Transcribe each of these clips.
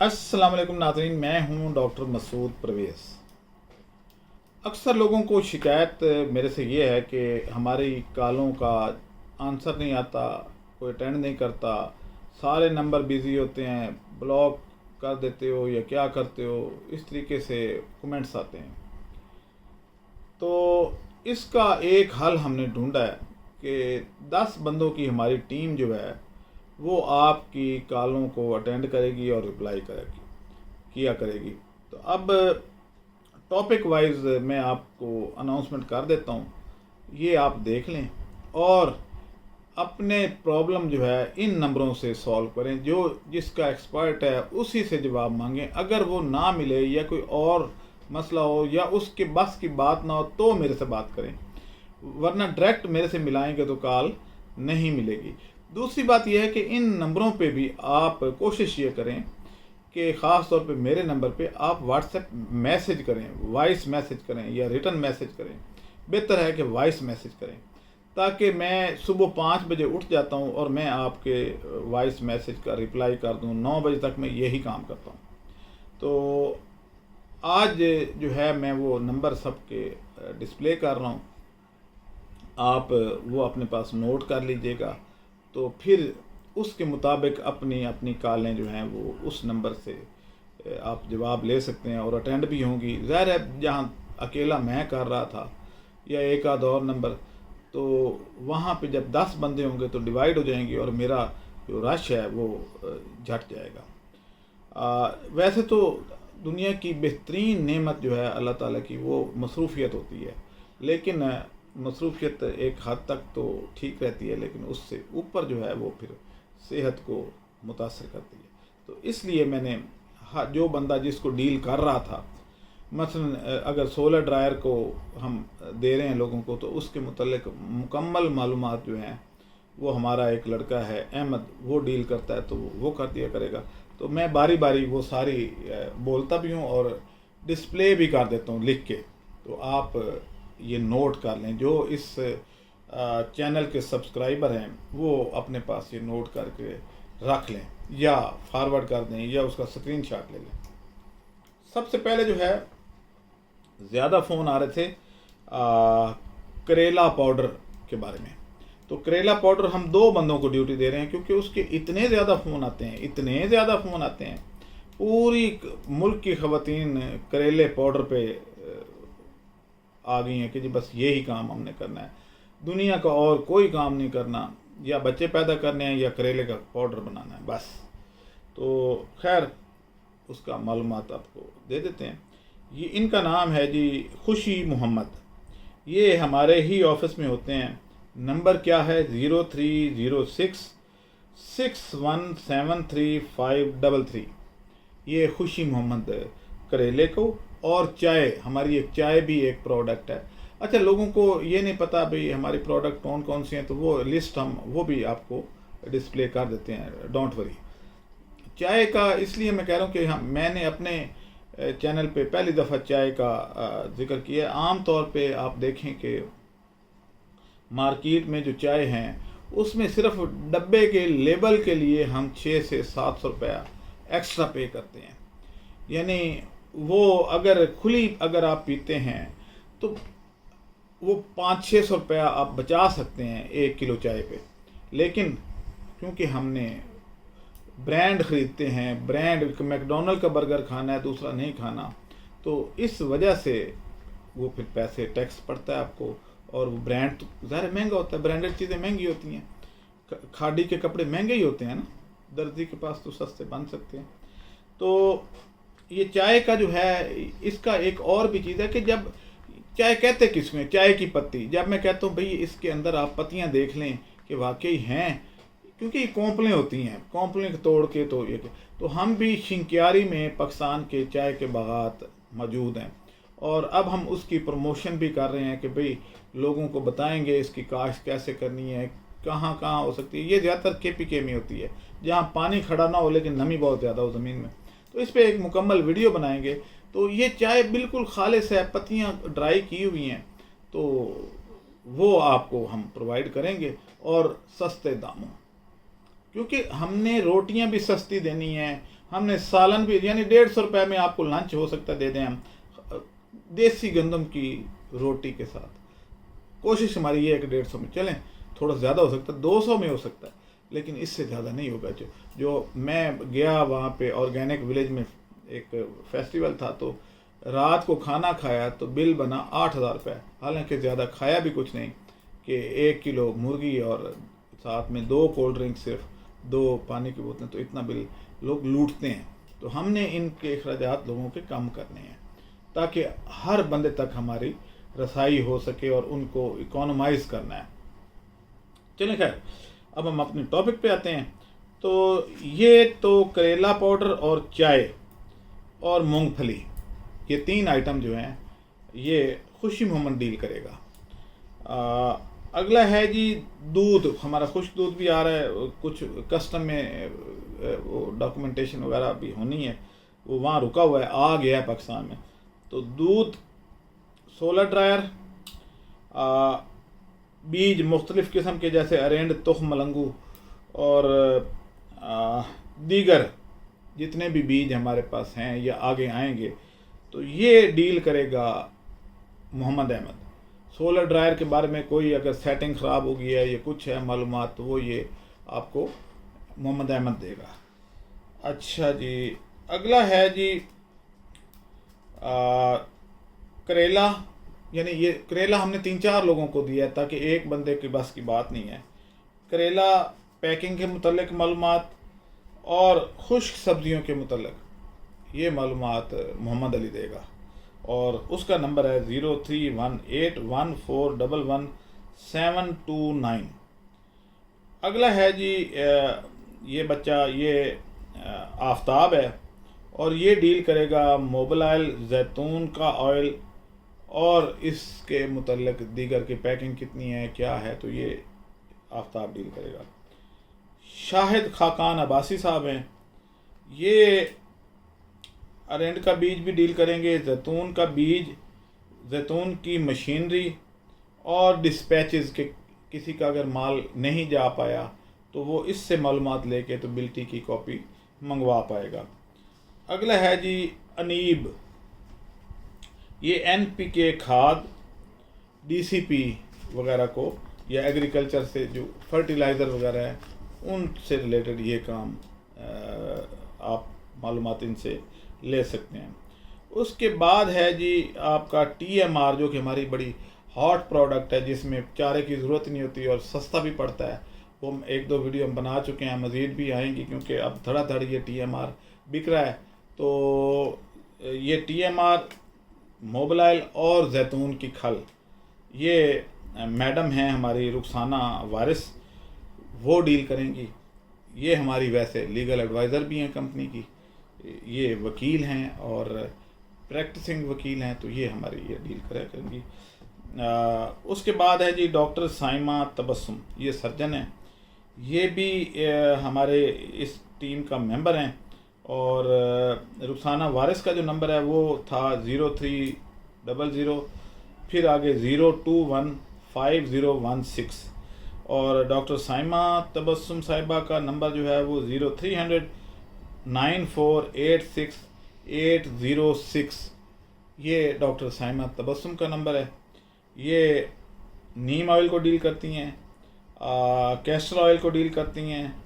अस्सलाम वालेकुम नाज़रीन, मैं हूं डॉक्टर मसूद परवेज़। अक्सर लोगों को शिकायत मेरे से ये है कि हमारी कॉलों का आंसर नहीं आता, कोई अटेंड नहीं करता, सारे नंबर बिज़ी होते हैं, ब्लॉक कर देते हो या क्या करते हो, इस तरीके से कमेंट्स आते हैं। तो इसका एक हल हमने ढूंढा है कि 10 बंदों की हमारी टीम जो है वो आपकी कॉलों को अटेंड करेगी और रिप्लाई किया करेगी। तो अब टॉपिक वाइज मैं आपको अनाउंसमेंट कर देता हूँ, ये आप देख लें और अपने प्रॉब्लम जो है इन नंबरों से सॉल्व करें। जो जिसका एक्सपर्ट है उसी से जवाब मांगें। अगर वो ना मिले या कोई और मसला हो या उसके बस की बात ना हो तो मेरे से बात करें, वरना डायरेक्ट मेरे से मिलाएंगे तो कॉल नहीं मिलेगी। दूसरी बात यह है कि इन नंबरों पे भी आप कोशिश ये करें कि ख़ास तौर पे मेरे नंबर पे आप व्हाट्सएप मैसेज करें, वॉइस मैसेज करें या रिटर्न मैसेज करें। बेहतर है कि वॉइस मैसेज करें, ताकि मैं सुबह 5 बजे उठ जाता हूँ और मैं आपके वॉइस मैसेज का रिप्लाई कर दूँ। 9 बजे तक मैं यही काम करता हूँ। तो आज जो है मैं वो नंबर सबके डिस्प्ले कर रहा हूँ, आप वो अपने पास नोट कर लीजिएगा। तो फिर उसके मुताबिक अपनी अपनी कॉलें जो हैं वो उस नंबर से आप जवाब ले सकते हैं और अटेंड भी होंगी। ज़ाहिर है जहाँ अकेला मैं कर रहा था या एक आध और नंबर, तो वहाँ पे जब 10 बंदे होंगे तो डिवाइड हो जाएंगी और मेरा जो रश है वो झट जाएगा। वैसे तो दुनिया की बेहतरीन नेमत जो है अल्लाह ताला की वो मसरूफ़ियत होती है, लेकिन मसरूफ़ियत एक हद तक तो ठीक रहती है, लेकिन उससे ऊपर जो है वो फिर सेहत को मुतासर करती है। तो इसलिए मैंने जो बंदा जिसको डील कर रहा था, मसलन अगर सोलर ड्रायर को हम दे रहे हैं लोगों को, तो उसके मुतल्लिक मुकम्मल मालूमात जो हैं वो हमारा एक लड़का है अहमद, वो डील करता है, तो वो कर दिया करेगा। तो मैं बारी बारी वो सारी बोलता भी हूँ और डिस्प्ले भी कर देता हूँ लिख के। तो आप ये नोट कर लें, जो इस चैनल के सब्सक्राइबर हैं वो अपने पास ये नोट करके रख लें या फॉरवर्ड कर दें या उसका स्क्रीनशॉट ले लें। सबसे पहले जो है ज़्यादा फ़ोन आ रहे थे करेला पाउडर के बारे में। तो करेला पाउडर हम 2 बंदों को ड्यूटी दे रहे हैं, क्योंकि उसके इतने ज़्यादा फ़ोन आते हैं, इतने ज़्यादा फ़ोन आते हैं। पूरी मुल्क की ख़वातीन करेले पाउडर पे आ गई हैं कि जी बस यही काम हमने करना है, दुनिया का और कोई काम नहीं करना, या बच्चे पैदा करने हैं या करेले का पाउडर बनाना है बस। तो खैर उसका मालूमात आपको दे देते हैं। ये इनका नाम है जी खुशी मोहम्मद, ये हमारे ही ऑफिस में होते हैं। नंबर क्या है 0306617353। ये खुशी मोहम्मद करेले को और चाय, हमारी एक चाय भी एक प्रोडक्ट है। अच्छा, लोगों को ये नहीं पता भाई हमारी प्रोडक्ट कौन कौन सी हैं, तो वो लिस्ट हम वो भी आपको डिस्प्ले कर देते हैं, डोंट वरी। चाय का इसलिए मैं कह रहा हूँ कि मैंने अपने चैनल पे पहली दफ़ा चाय का जिक्र किया। आम तौर पे आप देखें कि मार्केट में जो चाय हैं उसमें सिर्फ डब्बे के लेबल के लिए हम 600 से 700 रुपया एक्स्ट्रा पे करते हैं। यानी वो अगर खुली अगर आप पीते हैं तो वो 500-600 रुपया आप बचा सकते हैं 1 किलो चाय पे। लेकिन क्योंकि हमने ब्रांड ख़रीदते हैं, ब्रांड मैकडोनल्ड का बर्गर खाना है, दूसरा नहीं खाना, तो इस वजह से वो फिर पैसे टैक्स पड़ता है आपको। और वो ब्रांड तो ज़ाहिर महंगा होता है, ब्रांडेड चीज़ें महंगी होती हैं, खादी के कपड़े महंगे ही होते हैं ना, दर्जी के पास तो सस्ते बन सकते हैं। तो ये चाय का जो है इसका एक और भी चीज़ है कि जब चाय कहते किसमें, चाय की पत्ती, जब मैं कहता हूँ भाई इसके अंदर आप पत्तियाँ देख लें कि वाकई हैं, क्योंकि ये कॉम्पलें होती हैं, कॉम्पलें तोड़ के तो हम भी शिंक्यारी में पाकिस्तान के चाय के बागात मौजूद हैं और अब हम उसकी प्रमोशन भी कर रहे हैं कि भाई लोगों को बताएंगे इसकी काश्त कैसे करनी है, कहाँ कहाँ हो सकती है। ये ज़्यादातर KPK में होती है, जहाँ पानी खड़ा ना हो लेकिन नमी बहुत ज़्यादा हो ज़मीन में, तो इस पर एक मुकम्मल वीडियो बनाएंगे। तो ये चाय बिल्कुल खालिस है, पत्तियाँ ड्राई की हुई हैं, तो वो आपको हम प्रोवाइड करेंगे और सस्ते दामों, क्योंकि हमने रोटियां भी सस्ती देनी है, हमने सालन भी यानी 150 रुपये में आपको लंच हो सकता है दे दें हम, देसी गंदम की रोटी के साथ। कोशिश हमारी ये है कि 150 में चलें, थोड़ा ज़्यादा हो सकता है, 200 में हो सकता है, लेकिन इससे ज़्यादा नहीं होगा। जो मैं गया वहाँ पे ऑर्गेनिक विलेज में एक फेस्टिवल था, तो रात को खाना खाया तो बिल बना 8,000 रुपये, हालांकि ज़्यादा खाया भी कुछ नहीं कि 1 किलो मुर्गी और साथ में 2 कोल्ड ड्रिंक, सिर्फ 2 पानी की बोतलें, तो इतना बिल लोग लूटते हैं। तो हमने इनके अखराजात लोगों के कम करने हैं ताकि हर बंदे तक हमारी रसाई हो सके और उनको इकोनोमाइज़ करना है। चलें खैर, अब हम अपने टॉपिक पे आते हैं। तो ये तो करेला पाउडर और चाय और मूंगफली, ये 3 आइटम जो हैं ये खुशी मोहम्मद डील करेगा। अगला है जी दूध, हमारा खुश्क दूध भी आ रहा है, कुछ कस्टम में वो डॉक्यूमेंटेशन वगैरह भी होनी है, वो वहाँ रुका हुआ है, आ गया है पाकिस्तान में। तो दूध, सोलर ड्रायर, बीज मुख्तलिफ़ किस्म के जैसे अरेंड, तुख, मलंगू और दीगर जितने भी बीज हमारे पास हैं या आगे आएंगे, तो ये डील करेगा मोहम्मद अहमद। सोलर ड्रायर के बारे में कोई अगर सेटिंग ख़राब हो गई है या कुछ है मालूमात, तो वो ये आपको मोहम्मद अहमद देगा। अच्छा जी, अगला है जी करेला, यानी ये करेला हमने 3-4 लोगों को दिया है ताकि एक बंदे के बस की बात नहीं है। करेला पैकिंग के मुतल्लिक मालूमात और खुश्क सब्जियों के मुतल्लिक ये मालूमात मोहम्मद अली देगा, और उसका नंबर है 0318111729। अगला है जी ये बच्चा, ये आफ्ताब है, और ये डील करेगा मोबिल ऑयल, जैतून का ऑयल और इसके मुतल्लिक दीगर की पैकिंग कितनी है क्या है, तो ये आफ्ताब डील करेगा। शाहिद खाकान अब्बासी साहब हैं, ये अरेंड का बीज भी डील करेंगे, जैतून का बीज, जैतून की मशीनरी और डिस्पैचेस के, किसी का अगर माल नहीं जा पाया तो वो इससे मालूमात लेके तो बिल्टी की कॉपी मंगवा पाएगा। अगला है जी अनीब, ये NPK खाद, DCP वगैरह को या एग्रीकल्चर से जो फर्टिलाइज़र वगैरह है उनसे रिलेटेड ये काम आप मालूमात इनसे ले सकते हैं। उसके बाद है जी आपका TMR, जो कि हमारी बड़ी हॉट प्रोडक्ट है, जिसमें चारे की ज़रूरत नहीं होती और सस्ता भी पड़ता है। वो 1-2 वीडियो हम बना चुके हैं, मज़ीद भी आएंगी क्योंकि अब धड़ाधड़ ये TMR बिक रहा है। तो ये TMR, मोबिल ऑयल और जैतून की खल, ये मैडम हैं हमारी रुखसाना वारिस, वो डील करेंगी। ये हमारी वैसे लीगल एडवाइज़र भी हैं कंपनी की, ये वकील हैं और प्रैक्टिसिंग वकील हैं, तो ये हमारी ये डील करेंगी। उसके बाद है जी डॉक्टर साइमा तबस्सुम, ये सर्जन हैं, ये भी हमारे इस टीम का मेंबर हैं। और रुखसाना वारिस का जो नंबर है वो था 0300, फिर आगे 0215016, और डॉक्टर साइमा तबस्सुम साहिबा का नंबर जो है वो 030094868806। ये डॉक्टर साइमा तबस्सुम का नंबर है। ये नीम ऑयल को डील करती हैं, कैस्टर ऑयल को डील करती हैं।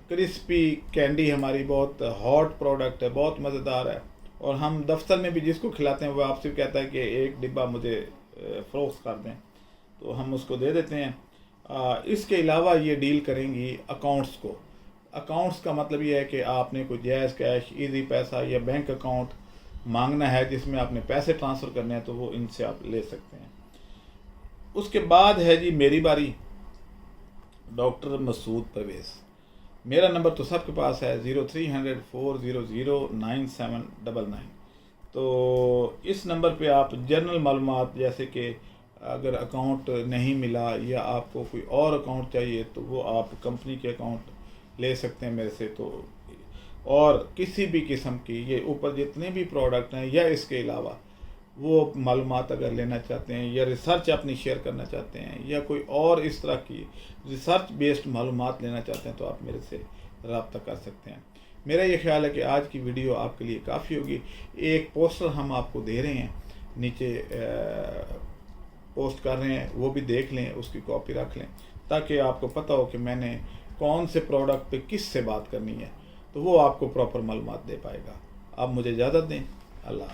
क्रिस्पी कैंडी हमारी बहुत हॉट प्रोडक्ट है, बहुत मज़ेदार है, और हम दफ्तर में भी जिसको खिलाते हैं वो आपसे कहता है कि 1 डिब्बा मुझे फ़रोख्त कर दें, तो हम उसको दे देते हैं। इसके अलावा ये डील करेंगी अकाउंट्स को। अकाउंट्स का मतलब ये है कि आपने कोई जायज़ कैश, इजी पैसा या बैंक अकाउंट मांगना है जिसमें आपने पैसे ट्रांसफ़र करने हैं, तो वो इनसे आप ले सकते हैं। उसके बाद है जी मेरी बारी, डॉक्टर मसूद परवेज़। मेरा नंबर तो सबके पास है 0300400979। तो इस नंबर पे आप जनरल मालूमात, जैसे कि अगर अकाउंट नहीं मिला या आपको कोई और अकाउंट चाहिए, तो वो आप कंपनी के अकाउंट ले सकते हैं मेरे से। तो और किसी भी किस्म की ये ऊपर जितने भी प्रोडक्ट हैं या इसके अलावा वो मालूमात अगर लेना चाहते हैं या रिसर्च अपनी शेयर करना चाहते हैं या कोई और इस तरह की रिसर्च बेस्ड मालूमात लेना चाहते हैं, तो आप मेरे से रब्ता कर सकते हैं। میرا یہ خیال ہے کہ آج کی ویڈیو آپ کے لیے کافی ہوگی. ایک پوسٹر ہم آپ کو دے رہے ہیں، نیچے پوسٹ کر رہے ہیں، وہ بھی دیکھ لیں، اس کی کاپی رکھ لیں تاکہ آپ کو پتہ ہو کہ میں نے کون سے پروڈکٹ پہ کس سے بات کرنی ہے، تو وہ آپ کو پراپر معلومات دے پائے گا. آپ مجھے اجازت دیں. اللہ حافظ.